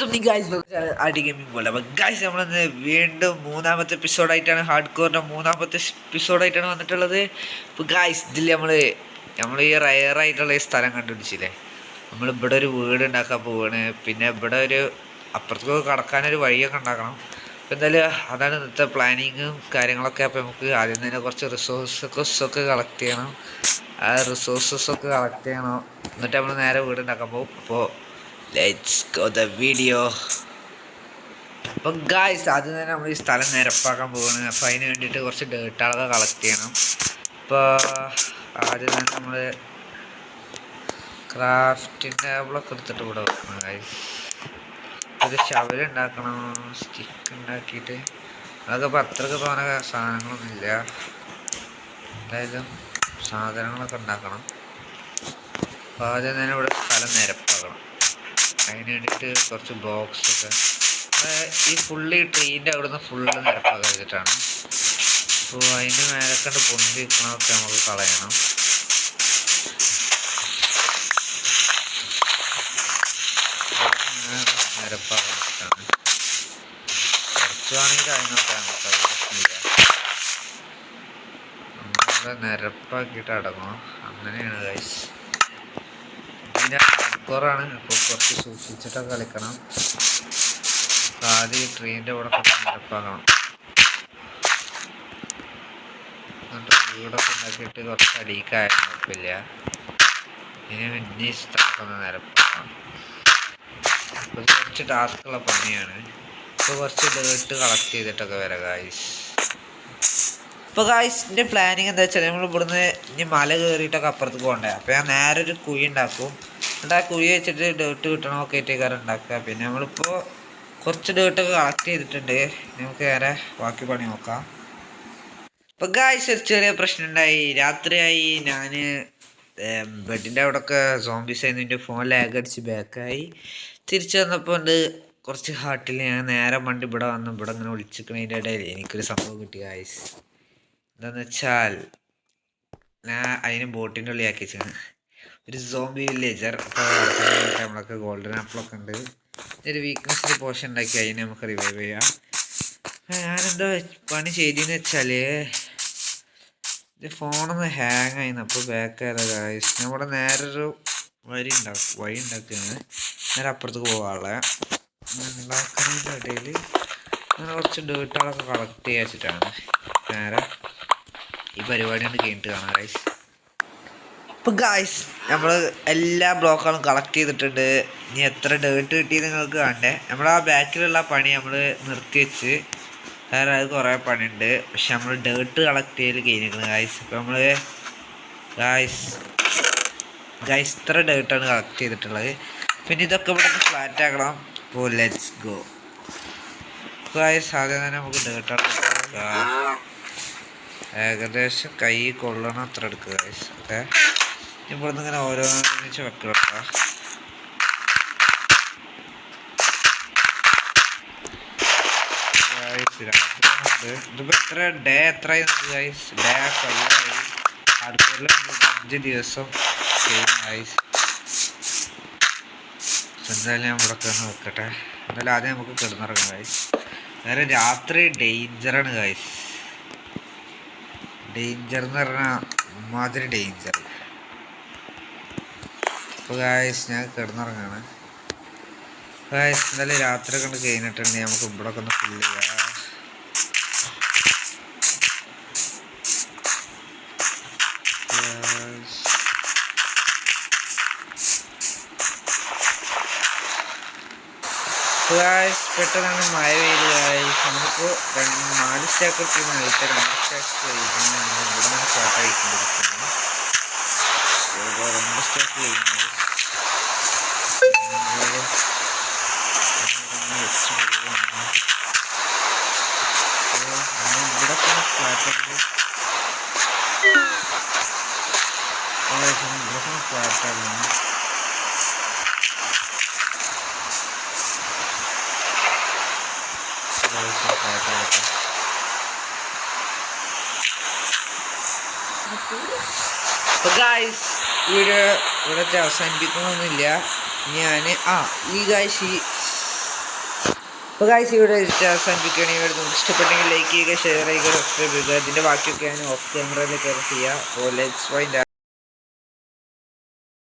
അടി ഗെയിമിംഗ് പോലെ. അപ്പോൾ ഗൈസ് നമ്മളിന്ന് വീണ്ടും മൂന്നാമത്തെ എപ്പിസോഡായിട്ടാണ്, ഹാർഡ് കോറിൻ്റെ മൂന്നാമത്തെ എപ്പിസോഡായിട്ടാണ് വന്നിട്ടുള്ളത്. ഇപ്പോൾ ഗൈസ് ഇതിൽ നമ്മൾ ഈ റയറായിട്ടുള്ള ഈ സ്ഥലം കണ്ടുപിടിച്ചില്ലേ, നമ്മളിവിടെ ഒരു വീട് ഉണ്ടാക്കാൻ പോവുകയാണ്. പിന്നെ ഇവിടെ ഒരു അപ്പുറത്തേക്ക് കടക്കാനൊരു വഴിയൊക്കെ ഉണ്ടാക്കണം. അപ്പോൾ എന്തായാലും അതാണ് ഇന്നത്തെ പ്ലാനിങ്ങും കാര്യങ്ങളൊക്കെ. അപ്പോൾ നമുക്ക് ആദ്യം തന്നെ കുറച്ച് റിസോഴ്സൊക്കെ കളക്ട് ചെയ്യണം. ആ റിസോഴ്സസൊക്കെ കളക്ട് ചെയ്യണം, എന്നിട്ട് നമ്മൾ നേരെ വീട് ഉണ്ടാക്കാൻ പോകും. അപ്പോൾ ലെറ്റ്സ് ഗോ ദ വീഡിയോ. അപ്പം ഗായ്സ് ആദ്യം തന്നെ നമ്മൾ ഈ സ്ഥലം നിരപ്പാക്കാൻ പോവുകയാണ്. അപ്പോൾ അതിന് വേണ്ടിയിട്ട് കുറച്ച് ഡേട്ടകളൊക്കെ കളക്ട് ചെയ്യണം. അപ്പോൾ ആദ്യം തന്നെ നമ്മൾ ക്രാഫ്റ്റിംഗ് ടേബിളൊക്കെ എടുത്തിട്ട് ഇവിടെ വെക്കണം ഗായ്സ്. ഒരു ശവലുണ്ടാക്കണം, സ്റ്റിക്ക് ഉണ്ടാക്കിയിട്ട്. അതൊക്കെ ഇപ്പോൾ അത്രയ്ക്ക് തോന്നെ സാധനങ്ങളൊന്നുമില്ല, എന്തായാലും സാധനങ്ങളൊക്കെ ഉണ്ടാക്കണം. അപ്പോൾ ആദ്യം തന്നെ ഇവിടെ സ്ഥലം നിരപ്പാക്കണം. അതിന് വേണ്ടിയിട്ട് കുറച്ച് ബോക്സൊക്കെ ഈ ഫുള്ള് ഈ ട്രീൻ്റെ അവിടുന്ന് ഫുള്ള് നിരപ്പാക്കാൻ വെച്ചിട്ടാണ്. അപ്പോൾ അതിൻ്റെ മേലെ കണ്ട് പൊന്തി നിൽക്കണമൊക്കെ നമുക്ക് കളയണം. നിരപ്പാക്കാൻ വെച്ചിട്ടാണ്. കുറച്ച് വേണമെങ്കിൽ കഴിഞ്ഞൊക്കെ നമുക്ക് അത് പ്രശ്നമില്ല. നമ്മളിവിടെ നിരപ്പാക്കിയിട്ട് അടങ്ങും. അങ്ങനെയാണ് ഗൈസ്. പിന്നെ ഹardcore-ആണ്, അപ്പോൾ കുറച്ച് സൂക്ഷിച്ചിട്ടൊക്കെ കളിക്കണം. ആദ്യം ഈ ട്രീൻ്റെ ഇവിടെ കുറച്ച് നിരപ്പാക്കണം. എന്നിട്ട് വീടൊക്കെ ഉണ്ടാക്കിയിട്ട് കുറച്ച് അടിക്കായാലും കുഴപ്പമില്ല. ഇനി സ്ഥലമൊക്കെ ഒന്ന് നിരപ്പാക്കണം. അപ്പോൾ കുറച്ച് ടാസ്ക്കുള്ള പണിയാണ്. ഇപ്പോൾ കുറച്ച് ഡേർട്ട് കളക്ട് ചെയ്തിട്ടൊക്കെ വരാം ഗായ്സ്. ഇപ്പോൾ ഗായ്സിൻ്റെ പ്ലാനിങ് എന്താ വെച്ചാൽ, നമ്മൾ ഇവിടുന്ന് ഇനി മല കയറിയിട്ടൊക്കെ അപ്പുറത്ത് പോകണ്ടേ. അപ്പോൾ ഞാൻ നേരെ ഒരു കുഴി ഉണ്ടാക്കും. എന്നിട്ട് ആ കുഴി വെച്ചിട്ട് ഡേർട്ട് കിട്ടണമൊക്കെ ആയിട്ടേക്കാരം ഉണ്ടാക്കുക. പിന്നെ നമ്മളിപ്പോൾ കുറച്ച് ഡേർട്ടൊക്കെ കളക്ട് ചെയ്തിട്ടുണ്ട്. നമുക്ക് നേരെ ബാക്കി പണി നോക്കാം. ഇപ്പോൾ ഗായ്സ് ഒരു ചെറിയ പ്രശ്നം ഉണ്ടായി. രാത്രിയായി, ഞാൻ ബെഡിൻ്റെ അവിടെയൊക്കെ സോംബീസ് ആയിരുന്നു. എൻ്റെ ഫോൺ ലാഗ് അടിച്ച് ബാക്കായി. തിരിച്ചു വന്നപ്പോൾ ഉണ്ട് കുറച്ച് ഹാർട്ടിൽ ഞാൻ നേരെ വണ്ടി ഇവിടെ വന്ന് ഇവിടെ ഇങ്ങനെ വിളിച്ചിരിക്കണതിൻ്റെ ഇടയിൽ എനിക്കൊരു സംഭവം കിട്ടി ഗായ്സ്. എന്താണെന്ന് വെച്ചാൽ ഞാൻ അതിന് ബോട്ടിൻ്റെ ഉള്ളിലാക്കി വെച്ചാണ് ഒരു സോംബി വില്ലേജർ. അപ്പോൾ നമ്മളൊക്കെ ഗോൾഡൻ ആപ്പിളൊക്കെ ഉണ്ട്. ഒരു വീക്ക്നെസ്സിൻ്റെ പോഷൻ ഉണ്ടാക്കി അതിനെ നമുക്ക് റിവൈവ് ചെയ്യാം. ഞാനെന്താ പണി ചെയ്തതെന്ന് വെച്ചാൽ ഇത് ഫോണൊന്ന് ഹാങ് ആയിരുന്നു. അപ്പോൾ ബാക്ക് ആയതാ ഗായ്സ്. നമ്മുടെ നേരൊരു വഴി ഉണ്ടാക്കുകയാണ്. നേരെ അപ്പുറത്തേക്ക് പോകാനുള്ള ഉണ്ടാക്കുന്നതിൻ്റെ ഇടയിൽ അങ്ങനെ കുറച്ച് ഡേട്ടുകളൊക്കെ കളക്ട് ചെയ്യാൻ വെച്ചിട്ടാണ് നേരെ ഈ പരിപാടി കൊണ്ട് കഴിഞ്ഞിട്ട് കാണാം ഗായ്സ്. ഇപ്പോൾ ഗായ്സ് നമ്മൾ എല്ലാ ബ്ലോക്കുകളും കളക്ട് ചെയ്തിട്ടുണ്ട്. ഇനി എത്ര ഡേർട്ട് കിട്ടിയത് നിങ്ങൾക്ക് കാണണ്ടേ. നമ്മൾ ആ ബാക്കിലുള്ള പണി നമ്മൾ നിർത്തി വെച്ച് വേറെ അത് കുറേ പണിയുണ്ട്. പക്ഷെ നമ്മൾ ഡേർട്ട് കളക്ട് ചെയ്ത് കഴിഞ്ഞിരിക്കുന്നത് ഗായ്സ്. ഇപ്പോൾ നമ്മൾ ഗായ്സ് ഇത്ര ഡേർട്ടാണ് കളക്ട് ചെയ്തിട്ടുള്ളത്. പിന്നെ ഇതൊക്കെ ഇവിടെ ഫ്ലാറ്റ് ആക്കണം. അപ്പോൾ ലെറ്റ്സ് ഗോ ഗായ്സ്. ആദ്യം തന്നെ നമുക്ക് ഡേർട്ടാണ് ഏകദേശം കൈ കൊള്ളണം അത്ര എടുക്കുക ഗായ്സ്. ഓക്കെ, ഇവിടുന്ന് ഇങ്ങനെ ഓരോന്ന് വെച്ച് വെക്കണം. ഇതിപ്പോൾ എത്ര ഡേ എത്രയായി നമുക്ക് ഗായ്സ്? ഡേ 5 ആയി. അടുത്തുള്ള 5 ദിവസം സെയിം ഗായ്സ്. എന്തായാലും ഞാൻ ഇവിടെ കിടന്ന് വെക്കട്ടെ. എന്തായാലും ആദ്യം നമുക്ക് കിടന്നിറങ്ങാം ഗായ്സ്. നേരെ രാത്രി ഡേഞ്ചറാണ് ഗായ്സ്. ഡേഞ്ചർ എന്ന് പറഞ്ഞാൽ മാതിരി ഡേഞ്ചർ. അപ്പോൾ ഗായ്സ് ഞാൻ കിടന്നിറങ്ങാണ് ഗായ്സ്. എന്തായാലും രാത്രി കൊണ്ട് കഴിഞ്ഞിട്ടുണ്ടെങ്കിൽ നമുക്ക് ഇവിടെ ഒക്കെ ഒന്ന് ഫില്ല് ചെയ്യാം. ഗായ്സ് പെട്ടെന്നാണ് മഴ പെയ്ത് ഗായ്സ്. നമുക്ക് 4 സ്റ്റാക്ക് കിട്ടിയെന്ന് കഴിച്ചാൽ 2 സ്റ്റാക്ക് കഴിക്കുന്നത് ഇവിടെ നിന്ന് സ്റ്റാർട്ട് ആയിക്കൊണ്ടിരിക്കുന്നു. 2 സ്റ്റാക്ക് കഴിയുന്നു. ഇവിടെ ഫ്ലാറ്റ് ആക്കി ഫ്ലാറ്റ് ആകുന്നു. അപ്പോൾ ഗായ്സ് വീഡിയോ ഇവിടെ അവസാനിപ്പിക്കുന്നൊന്നുമില്ല. ഞാൻ ഈ ഗായ്സ് അപ്പോൾ ഗായ്സ് ഇവിടെ അവസാനിപ്പിക്കുകയാണെങ്കിൽ നിങ്ങൾക്ക് ഇഷ്ടപ്പെട്ടെങ്കിൽ ലൈക്ക് ചെയ്യുക, ഷെയർ ചെയ്യുക, സബ്സ്ക്രൈബ് ചെയ്യുക. ഇതിൻ്റെ ബാക്കിയൊക്കെ ഞാൻ ഓഫ് ക്യാമറയിൽ കയറി ചെയ്യുക. അപ്പോൾ ലെറ്റ്സ് ഫൈൻഡ്